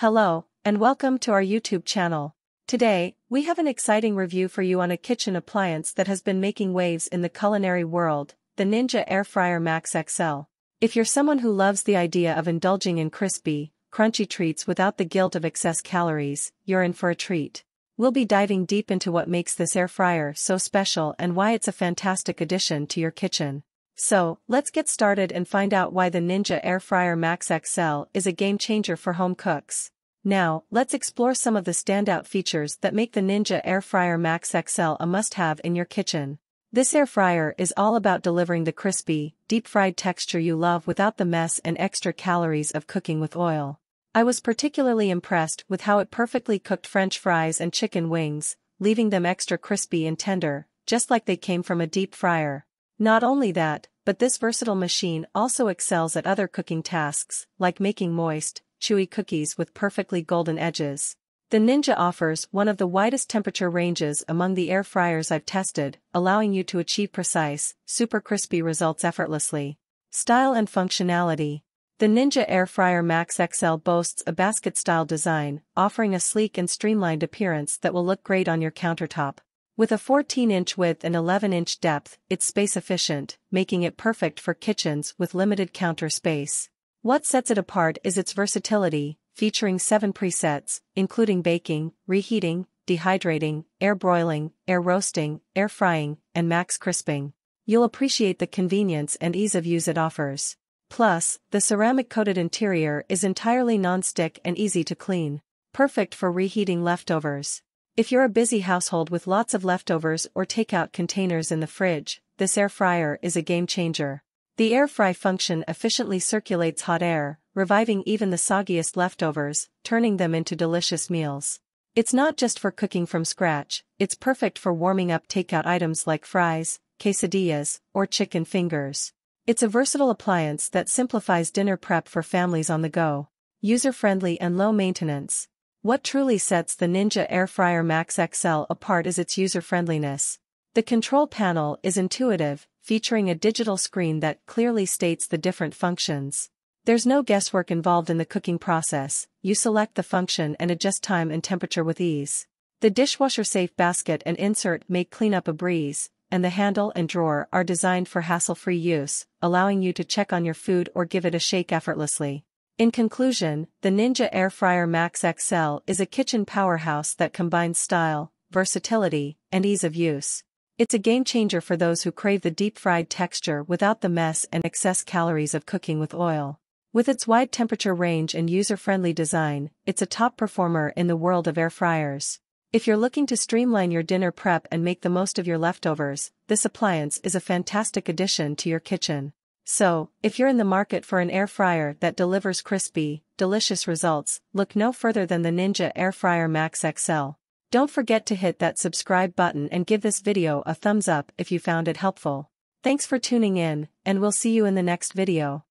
Hello, and welcome to our YouTube channel. Today, we have an exciting review for you on a kitchen appliance that has been making waves in the culinary world, the Ninja Air Fryer Max XL. If you're someone who loves the idea of indulging in crispy, crunchy treats without the guilt of excess calories, you're in for a treat. We'll be diving deep into what makes this air fryer so special and why it's a fantastic addition to your kitchen. So, let's get started and find out why the Ninja Air Fryer Max XL is a game changer for home cooks. Now, let's explore some of the standout features that make the Ninja Air Fryer Max XL a must-have in your kitchen. This air fryer is all about delivering the crispy, deep-fried texture you love without the mess and extra calories of cooking with oil. I was particularly impressed with how it perfectly cooked French fries and chicken wings, leaving them extra crispy and tender, just like they came from a deep fryer. Not only that, but this versatile machine also excels at other cooking tasks, like making moist, chewy cookies with perfectly golden edges. The Ninja offers one of the widest temperature ranges among the air fryers I've tested, allowing you to achieve precise, super crispy results effortlessly. Style and functionality. The Ninja Air Fryer Max XL boasts a basket-style design, offering a sleek and streamlined appearance that will look great on your countertop. With a 14-inch width and 11-inch depth, it's space-efficient, making it perfect for kitchens with limited counter space. What sets it apart is its versatility, featuring 7 presets, including baking, reheating, dehydrating, air broiling, air roasting, air frying, and max crisping. You'll appreciate the convenience and ease of use it offers. Plus, the ceramic-coated interior is entirely non-stick and easy to clean, perfect for reheating leftovers. If you're a busy household with lots of leftovers or takeout containers in the fridge, this air fryer is a game changer. The air fry function efficiently circulates hot air, reviving even the soggiest leftovers, turning them into delicious meals. It's not just for cooking from scratch, it's perfect for warming up takeout items like fries, quesadillas, or chicken fingers. It's a versatile appliance that simplifies dinner prep for families on the go. User-friendly and low maintenance. What truly sets the Ninja Air Fryer Max XL apart is its user-friendliness. The control panel is intuitive, featuring a digital screen that clearly states the different functions. There's no guesswork involved in the cooking process, you select the function and adjust time and temperature with ease. The dishwasher-safe basket and insert make cleanup a breeze, and the handle and drawer are designed for hassle-free use, allowing you to check on your food or give it a shake effortlessly. In conclusion, the Ninja Air Fryer Max XL is a kitchen powerhouse that combines style, versatility, and ease of use. It's a game changer for those who crave the deep-fried texture without the mess and excess calories of cooking with oil. With its wide temperature range and user-friendly design, it's a top performer in the world of air fryers. If you're looking to streamline your dinner prep and make the most of your leftovers, this appliance is a fantastic addition to your kitchen. So, if you're in the market for an air fryer that delivers crispy, delicious results, look no further than the Ninja Air Fryer Max XL. Don't forget to hit that subscribe button and give this video a thumbs up if you found it helpful. Thanks for tuning in, and we'll see you in the next video.